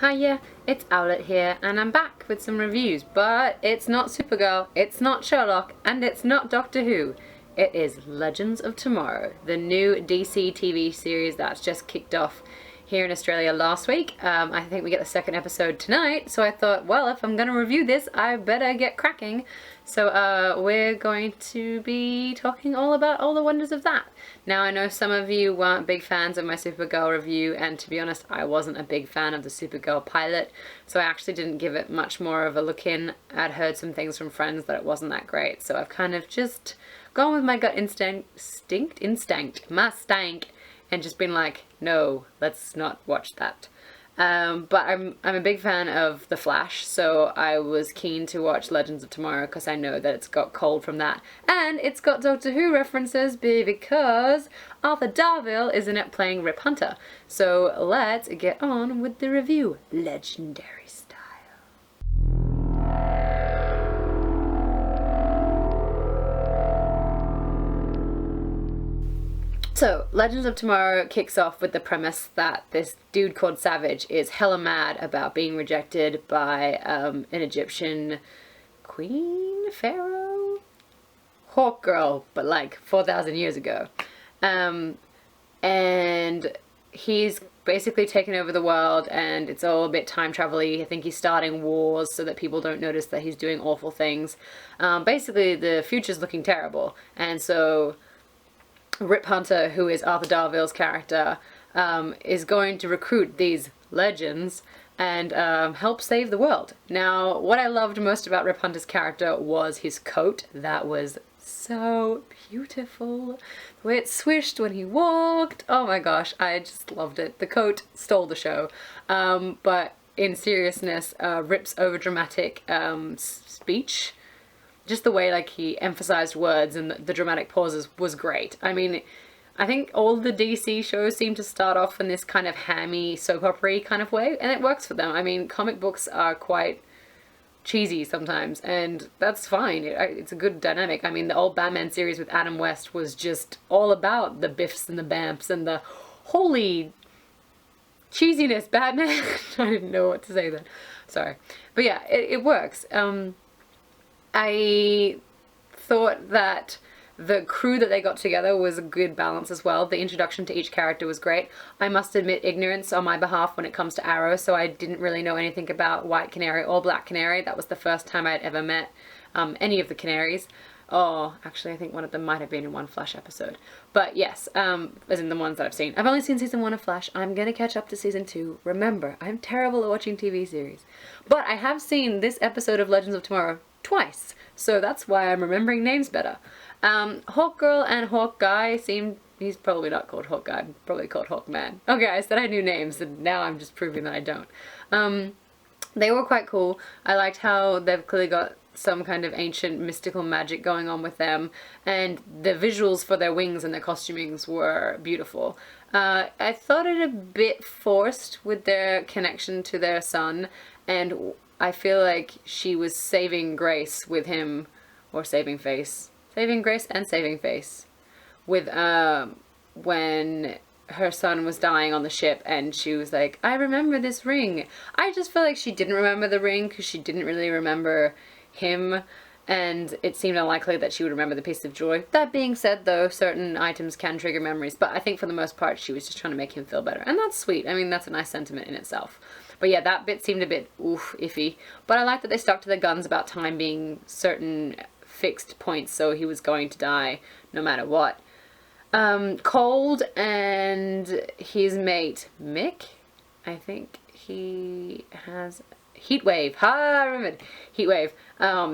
Hiya, it's Owlet here, and I'm back with some reviews, but it's not Supergirl, it's not Sherlock, and it's not Doctor Who. It is Legends of Tomorrow, the new DC TV series that's just kicked off here in Australia last week. I think we get the second episode tonight, so I thought, well, if I'm gonna review this, I better get cracking. So we're going to be talking all about all the wonders of that. Now, I know some of you weren't big fans of my Supergirl review, and to be honest, I wasn't a big fan of the Supergirl pilot, so I actually didn't give it much more of a look in. I'd heard some things from friends that it wasn't that great, so I've kind of just gone with my gut instinct, and just been like, no, let's not watch that. But I'm a big fan of The Flash, so I was keen to watch Legends of Tomorrow because I know that it's got Cold from that. And it's got Doctor Who references because Arthur Darvill is in it playing Rip Hunter. So let's get on with the review. Legendary style. So, Legends of Tomorrow kicks off with the premise that this dude called Savage is hella mad about being rejected by an Egyptian queen, pharaoh? Hawk girl, but like 4,000 years ago. And he's basically taken over the world, and it's all a bit time travel-y. I think he's starting wars so that people don't notice that he's doing awful things. Basically, the future's looking terrible, and so Rip Hunter, who is Arthur Darvill's character, is going to recruit these legends and help save the world. Now, what I loved most about Rip Hunter's character was his coat. That was so beautiful. The way it swished when he walked. Oh my gosh, I just loved it. The coat stole the show. But in seriousness, Rip's overdramatic speech, just the way like he emphasized words and the dramatic pauses was great. I mean, I think all the DC shows seem to start off in this kind of hammy soap opera kind of way, and it works for them. I mean, comic books are quite cheesy sometimes, and that's fine. It's a good dynamic. I mean, the old Batman series with Adam West was just all about the biffs and the bamps and the holy cheesiness Batman. I didn't know what to say then. Sorry. But yeah, it works. I thought that the crew that they got together was a good balance as well. The introduction to each character was great. I must admit ignorance on my behalf when it comes to Arrow, so I didn't really know anything about White Canary or Black Canary. That was the first time I'd ever met any of the Canaries. Oh, actually, I think one of them might have been in one Flash episode. But yes, as in the ones that I've seen. I've only seen season 1 of Flash. I'm gonna catch up to season 2. Remember, I'm terrible at watching TV series. But I have seen this episode of Legends of Tomorrow twice, so that's why I'm remembering names better. Hawk Girl and Hawk Guy he's probably not called Hawk Guy, probably called Hawk Man. Okay, I said I knew names, and now I'm just proving that I don't. They were quite cool. I liked how they've clearly got some kind of ancient mystical magic going on with them, and the visuals for their wings and their costumings were beautiful. I thought it a bit forced with their connection to their son, and I feel like she was saving grace with him, or saving face. Saving grace and saving face. With, when her son was dying on the ship and she was like, I remember this ring. I just feel like she didn't remember the ring because she didn't really remember him, and it seemed unlikely that she would remember the piece of joy. That being said, though, certain items can trigger memories, but I think for the most part she was just trying to make him feel better, and that's sweet. I mean, that's a nice sentiment in itself. But yeah, that bit seemed a bit iffy. But I like that they stuck to their guns about time being certain fixed points, so he was going to die no matter what. Cold and his mate Mick, I think he has Heatwave. I remembered. Heatwave.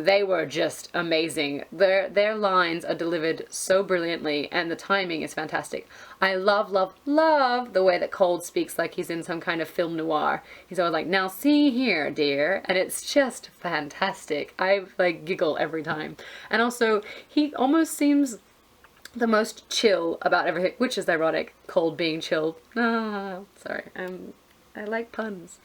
They were just amazing. Their lines are delivered so brilliantly, and the timing is fantastic. I love, love, love the way that Cold speaks like he's in some kind of film noir. He's always like, now see here, dear. And it's just fantastic. I like giggle every time. And also, he almost seems the most chill about everything, which is ironic, Cold being chill. Sorry. I like puns.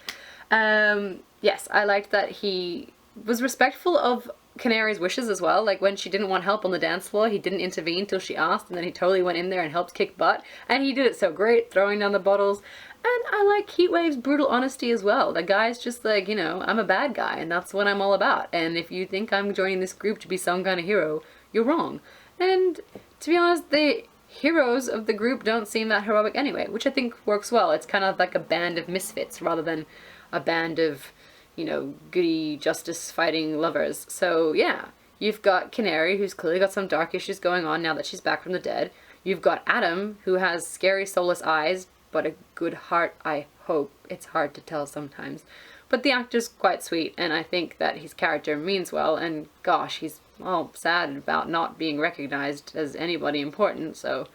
Yes, I liked that he was respectful of Canary's wishes as well. Like when she didn't want help on the dance floor, he didn't intervene till she asked, and then he totally went in there and helped kick butt. And he did it so great, throwing down the bottles. And I like Heatwave's brutal honesty as well. The guy's just like, you know, I'm a bad guy and that's what I'm all about. And if you think I'm joining this group to be some kind of hero, you're wrong. And to be honest, the heroes of the group don't seem that heroic anyway, which I think works well. It's kind of like a band of misfits rather than a band of, you know, goody justice fighting lovers. So yeah, you've got Canary, who's clearly got some dark issues going on now that she's back from the dead. You've got Adam, who has scary soulless eyes, but a good heart, I hope. It's hard to tell sometimes. But the actor's quite sweet, and I think that his character means well, and gosh, he's all sad about not being recognized as anybody important, so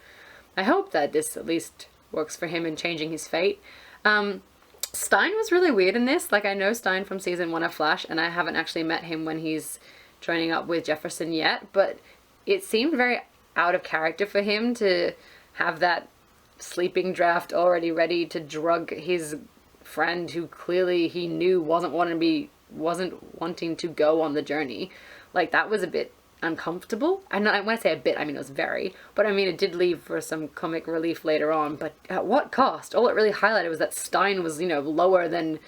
I hope that this at least works for him in changing his fate. Stein was really weird in this. Like, I know Stein from season 1 of Flash, and I haven't actually met him when he's joining up with Jefferson yet, but it seemed very out of character for him to have that sleeping draft already ready to drug his friend who clearly he knew wasn't wanting to go on the journey. Like, that was a bit uncomfortable. When I say a bit, I mean it was very, but I mean it did leave for some comic relief later on, but at what cost? All it really highlighted was that Stein was, you know, lower than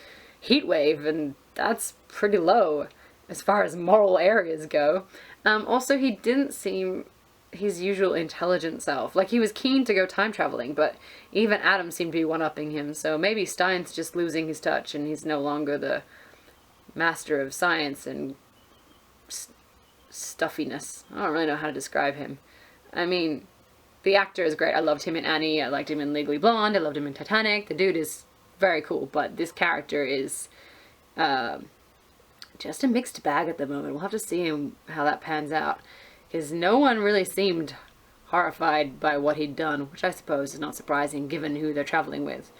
Heatwave, and that's pretty low as far as moral areas go. Also, he didn't seem his usual intelligent self. Like, he was keen to go time traveling, but even Adam seemed to be one-upping him, so maybe Stein's just losing his touch and he's no longer the master of science and stuffiness. I don't really know how to describe him. I mean, the actor is great. I loved him in Annie, I liked him in Legally Blonde, I loved him in Titanic. The dude is very cool, but this character is just a mixed bag at the moment. We'll have to see how that pans out, because no one really seemed horrified by what he'd done, which I suppose is not surprising given who they're traveling with.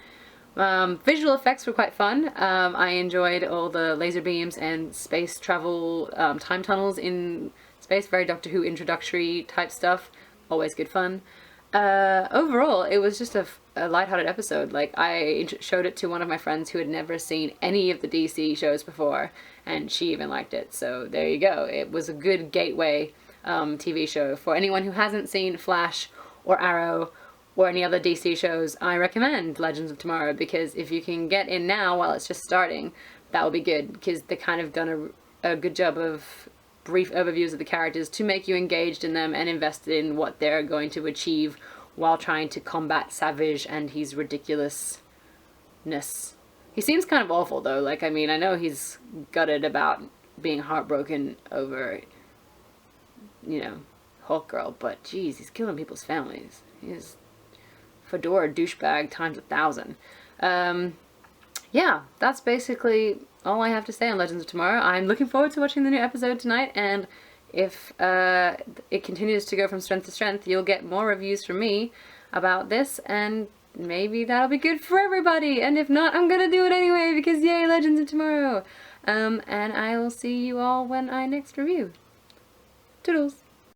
Visual effects were quite fun. I enjoyed all the laser beams and space travel, time tunnels in space, very Doctor Who introductory type stuff. Always good fun. Overall, it was just a lighthearted episode. Like, I showed it to one of my friends who had never seen any of the DC shows before, and she even liked it. So there you go. It was a good gateway TV show for anyone who hasn't seen Flash or Arrow or any other DC shows. I recommend Legends of Tomorrow, because if you can get in now while it's just starting, that will be good, because they kind of done a good job of brief overviews of the characters to make you engaged in them and invested in what they're going to achieve while trying to combat Savage and his ridiculousness. He seems kind of awful though. Like, I mean, I know he's gutted about being heartbroken over, you know, Hulk Girl, but geez, he's killing people's families. He's fedora douchebag times 1,000. Yeah, that's basically all I have to say on Legends of Tomorrow. I'm looking forward to watching the new episode tonight, and if it continues to go from strength to strength, you'll get more reviews from me about this, and maybe that'll be good for everybody, and if not, I'm gonna do it anyway, because yay, Legends of Tomorrow! And I will see you all when I next review. Toodles!